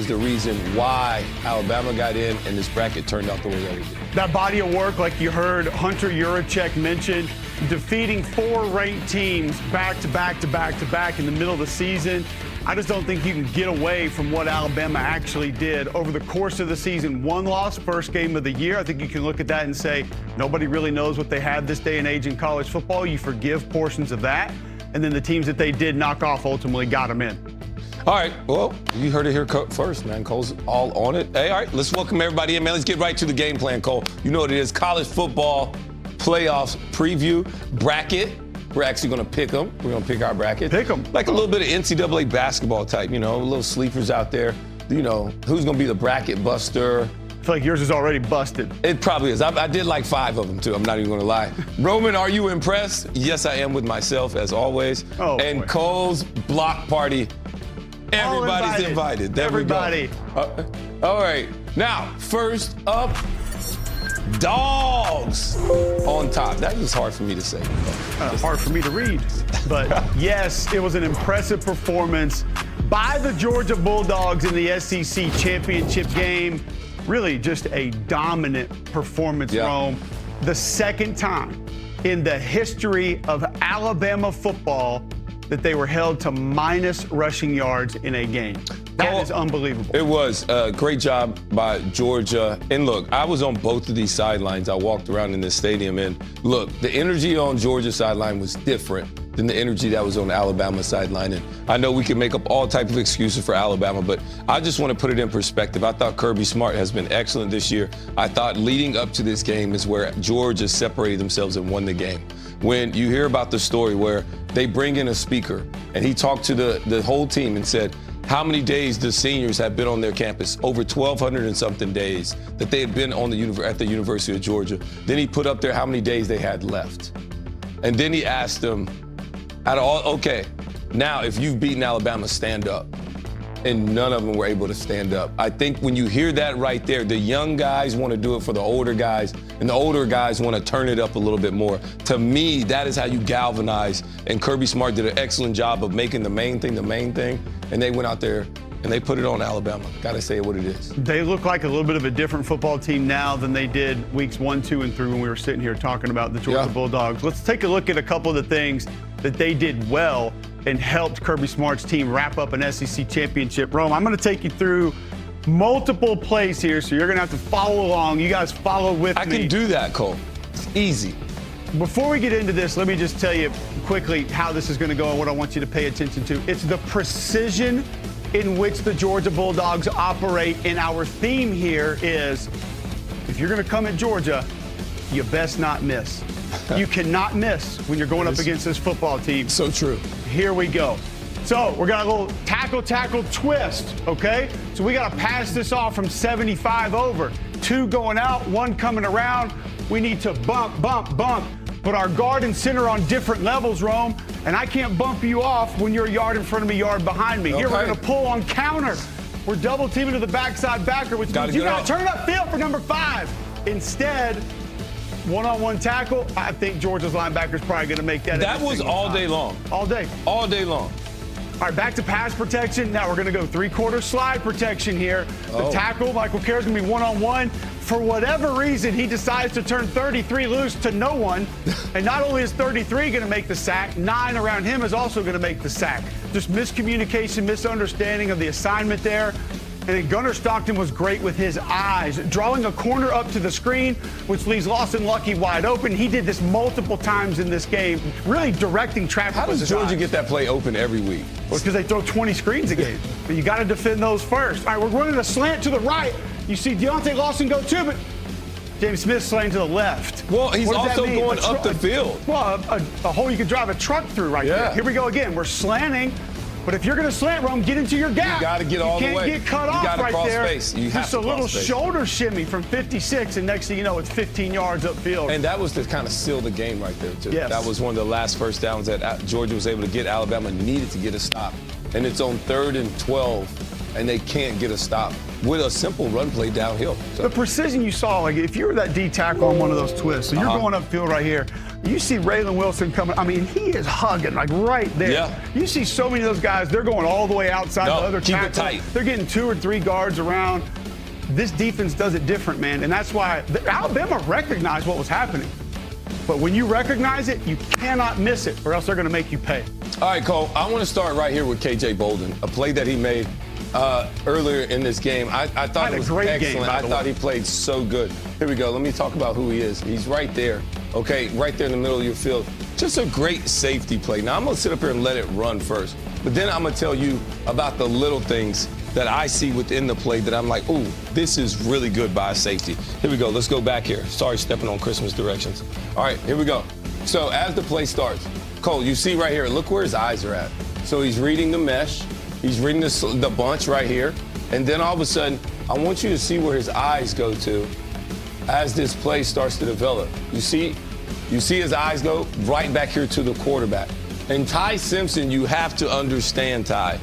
was the reason why Alabama got in and this bracket turned out the way that it did. That body of work, like you heard Hunter Yurachek mention, defeating 4 ranked teams back to back to back to back in the middle of the season. I just don't think you can get away from what Alabama actually did over the course of the season. 1 loss, first game of the year. I think you can look at that and say nobody really knows what they had this day and age in college football. You forgive portions of that. And then the teams that they did knock off ultimately got them in. All right, well, you heard it here first, man. Cole's all on it. Hey, all right, let's welcome everybody in, man. Let's get right to the game plan, Cole. You know what it is, college football playoffs preview bracket. We're actually going to pick them. We're going to pick our bracket. Pick them. Like a little bit of NCAA basketball type, you know, little sleepers out there. You know, who's going to be the bracket buster? I feel like yours is already busted. It probably is. I did like 5 of them, too. I'm not even going to lie. Roman, are you impressed? Yes, I am with myself, as always. Oh, and boy. Cole's block party. Everybody's invited. There Everybody. we go. All right. Now, first up, dogs on top. That was hard for me to say. Hard for me to read. But yes, it was an impressive performance by the Georgia Bulldogs in the SEC championship game. Really just a dominant performance, Rome. The second time in the history of Alabama football that they were held to minus rushing yards in a game. That is unbelievable. It was a great job by Georgia. And look, I was on both of these sidelines. I walked around in this stadium, and look, the energy on Georgia's sideline was different than the energy that was on the Alabama sideline. And I know we can make up all types of excuses for Alabama, but I just want to put it in perspective. I thought Kirby Smart has been excellent this year. I thought leading up to this game is where Georgia separated themselves and won the game. When you hear about the story where they bring in a speaker and he talked to the whole team and said how many days the seniors have been on their campus, over 1,200 and something days that they had been on at the University of Georgia. Then he put up there how many days they had left. And then he asked them, out of all, okay, now if you've beaten Alabama, stand up. And none of them were able to stand up. I think when you hear that right there, the young guys want to do it for the older guys, and the older guys want to turn it up a little bit more. To me, that is how you galvanize, and Kirby Smart did an excellent job of making the main thing, and they went out there and they put it on Alabama. Got to say what it is. They look like a little bit of a different football team now than they did weeks 1, 2, and 3 when we were sitting here talking about the Georgia Bulldogs. Let's take a look at a couple of the things that they did well and helped Kirby Smart's team wrap up an SEC championship. Rome, I'm going to take you through multiple plays here, so you're going to have to follow along. You guys follow with me. I can do that, Cole. It's easy. Before we get into this, let me just tell you quickly how this is going to go and what I want you to pay attention to. It's the precision in which the Georgia Bulldogs operate, and our theme here is if you're going to come at Georgia, you best not miss. You cannot miss when you're going up against this football team. So true. Here we go. So we're going to go tackle, twist, okay? So we got to pass this off from 75 over. 2 going out, 1 coming around. We need to bump. Put our guard and center on different levels, Rome. And I can't bump you off when you're a yard in front of me, yard behind me. Okay. Here we're going to pull on counter. We're double teaming to the backside backer, which means you got to turn up field for number 5. Instead, one-on-one tackle, I think Georgia's linebackers probably going to make that. That was all day long. All day. All day long. All right, back to pass protection. Now we're going to go 3/4 slide protection here. The tackle, Michael Carey's going to be one-on-one. For whatever reason, he decides to turn 33 loose to no one. And not only is 33 going to make the sack, 9 around him is also going to make the sack. Just miscommunication, misunderstanding of the assignment there. And then Gunnar Stockton was great with his eyes, drawing a corner up to the screen, which leaves Lawson Lucky wide open. He did this multiple times in this game, really directing traffic. How does Georgia get that play open every week? Well, because they throw 20 screens a game. But you got to defend those first. All right, we're running a slant to the right. You see Deontay Lawson go too, but James Smith slanting to the left. Well, he's also going up the field. Well, a hole you could drive a truck through right there. Here we go again. We're slanting. But if you're going to slant, Rome, get into your gap. You got to get all the way. You can't get cut off right there. Space. You have Just a little shoulder shimmy from 56, and next thing you know, it's 15 yards upfield. And that was to kind of seal the game right there, too. Yes. That was one of the last first downs that Georgia was able to get. Alabama needed to get a stop. And it's on 3rd and 12 and they can't get a stop with a simple run play downhill. So. The precision you saw, like if you were that D tackle on one of those twists, so you're going upfield right here, you see Raylan Wilson coming. I mean, he is hugging like right there. Yeah. You see so many of those guys, they're going all the way outside the other keep tackle. it tight. They're getting 2 or 3 guards around. This defense does it different, man, and that's why Alabama recognized what was happening. But when you recognize it, you cannot miss it, or else they're going to make you pay. All right, Cole, I want to start right here with KJ Bolden, a play that he made earlier in this game. I thought it was great excellent. Game, I thought he played so good. Here we go. Let me talk about who he is. He's right there, okay, right there in the middle of your field. Just a great safety play. Now, I'm going to sit up here and let it run first, but then I'm going to tell you about the little things that I see within the play that I'm like, ooh, this is really good by a safety. Here we go. Let's go back here. Sorry, stepping on Christmas directions. All right, here we go. So as the play starts, Cole, you see right here, look where his eyes are at. So he's reading the mesh. He's reading the bunch right here. And then all of a sudden, I want you to see where his eyes go to as this play starts to develop. You see his eyes go right back here to the quarterback. And Ty Simpson, you have to understand, Ty.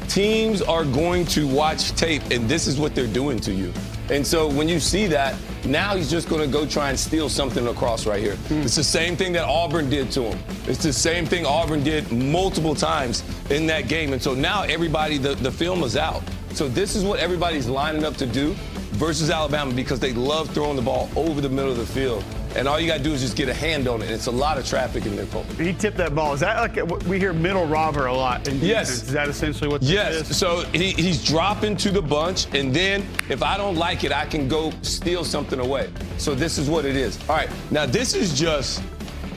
Teams are going to watch tape, and this is what they're doing to you. And so when you see that, now he's just going to go try and steal something across right here. It's the same thing that Auburn did to him. It's the same thing Auburn did multiple times in that game. And so now everybody, the film is out. So this is what everybody's lining up to do versus Alabama because they love throwing the ball over the middle of the field. And all you got to do is just get a hand on it. It's a lot of traffic in there, Cole. He tipped that ball. Is that like we hear middle robber a lot in defense? Yes. Is that essentially what this is? Yes. So he's dropping to the bunch, and then if I don't like it, I can go steal something away. So this is what it is. All right. Now, this is just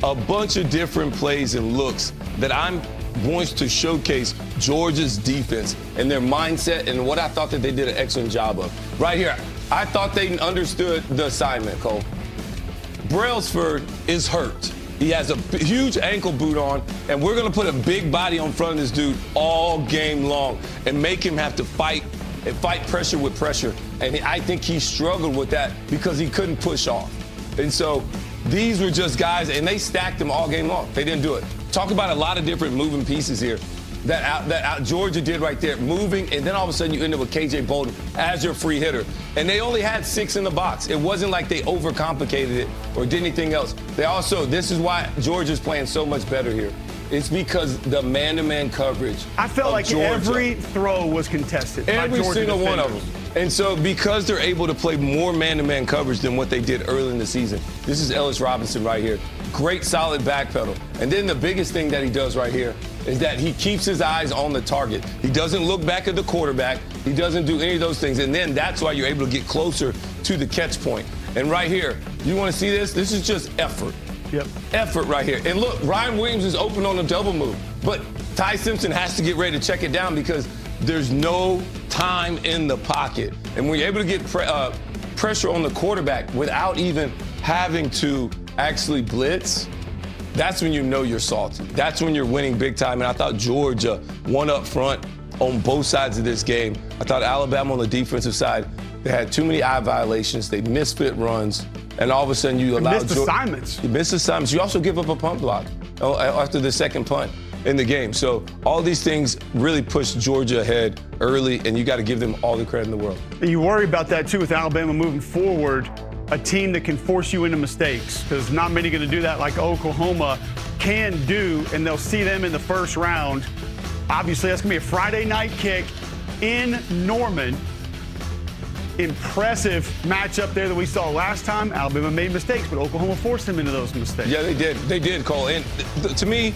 a bunch of different plays and looks that I'm going to showcase Georgia's defense and their mindset and what I thought that they did an excellent job of. Right here, I thought they understood the assignment, Cole. Brailsford is hurt. He has a huge ankle boot on, and we're going to put a big body on front of this dude all game long and make him have to fight pressure with pressure. And I think he struggled with that because he couldn't push off. And so these were just guys, and they stacked them all game long. They didn't do it. Talk about a lot of different moving pieces here that Georgia did right there, moving, and then all of a sudden you end up with KJ Bolden as your free hitter. And they only had 6 in the box. It wasn't like they overcomplicated it or did anything else. They also, this is why Georgia's playing so much better here. It's because the man-to-man coverage. I felt like Georgia, every throw was contested. every single one of them. And so because they're able to play more man-to-man coverage than what they did early in the season, this is Ellis Robinson right here. Great solid back pedal. And then the biggest thing that he does right here is that he keeps his eyes on the target. He doesn't look back at the quarterback. He doesn't do any of those things. And then that's why you're able to get closer to the catch point. And right here, you want to see this? This is just effort. Yep. Effort right here. And look, Ryan Williams is open on a double move. But Ty Simpson has to get ready to check it down because there's no time in the pocket. And when you're able to get pressure on the quarterback without even having to actually blitz, that's when you know you're salty. That's when you're winning big time. And I thought Georgia won up front on both sides of this game. I thought Alabama on the defensive side, they had too many eye violations. They misfit runs. And all of a sudden you allow assignments. You miss assignments. You also give up a punt block after the second punt in the game. So all these things really push Georgia ahead early, and you got to give them all the credit in the world. And you worry about that, too, with Alabama moving forward, a team that can force you into mistakes, because not many going to do that like Oklahoma can do, and they'll see them in the first round. Obviously, that's going to be a Friday night kick in Norman. Impressive matchup there that we saw last time. Alabama made mistakes, but Oklahoma forced them into those mistakes. Yeah, they did. They did, Cole. And to me,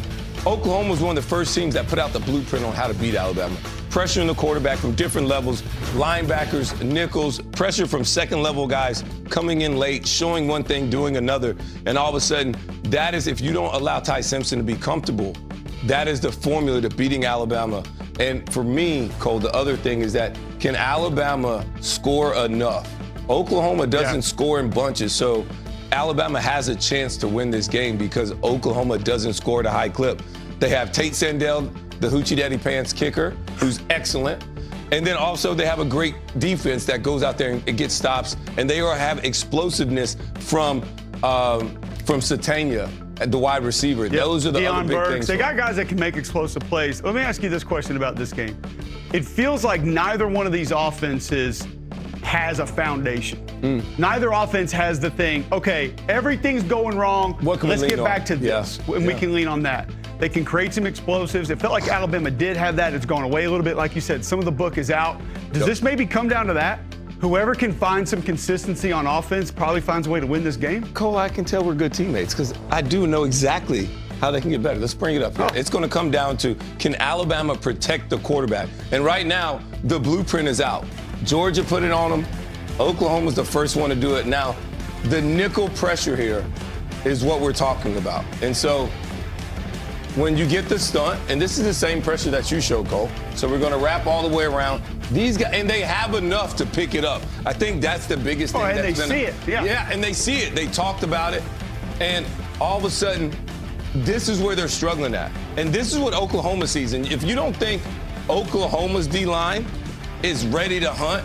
Oklahoma was one of the first teams that put out the blueprint on how to beat Alabama. Pressuring the quarterback from different levels, linebackers, nickels, pressure from second-level guys coming in late, showing one thing, doing another. And all of a sudden, that is, if you don't allow Ty Simpson to be comfortable, that is the formula to beating Alabama. And for me, Cole, the other thing is that can Alabama score enough? Oklahoma doesn't score in bunches, so Alabama has a chance to win this game because Oklahoma doesn't score at a high clip. They have Tate Sandell, the Hoochie Daddy Pants kicker, who's excellent. And then also they have a great defense that goes out there and gets stops. And they have explosiveness from Satania, the wide receiver. Yep. Those are the other big things. They got guys that can make explosive plays. Let me ask you this question about this game. it feels like neither one of these offenses has a foundation. Neither offense has the thing, okay, everything's going wrong. Let's get back to this. And we can lean on that. They can create some explosives. It felt like Alabama did have that. It's gone away a little bit. Like you said, some of the book is out. Does this maybe come down to that? Whoever can find some consistency on offense probably finds a way to win this game? Cole, I can tell we're good teammates because I do know exactly how they can get better. Let's bring it up here. It's going to come down to, can Alabama protect the quarterback? And right now, the blueprint is out. Georgia put it on them. Oklahoma's the first one to do it. Now, the nickel pressure here is what we're talking about. And so when you get the stunt, and this is the same pressure that you show, Cole, so we're going to wrap all the way around. These guys, and they have enough to pick it up. I think that's the biggest thing. And they see it. Yeah, and they see it. They talked about it. And all of a sudden, this is where they're struggling at. And this is what Oklahoma sees. And if you don't think Oklahoma's D-line is ready to hunt,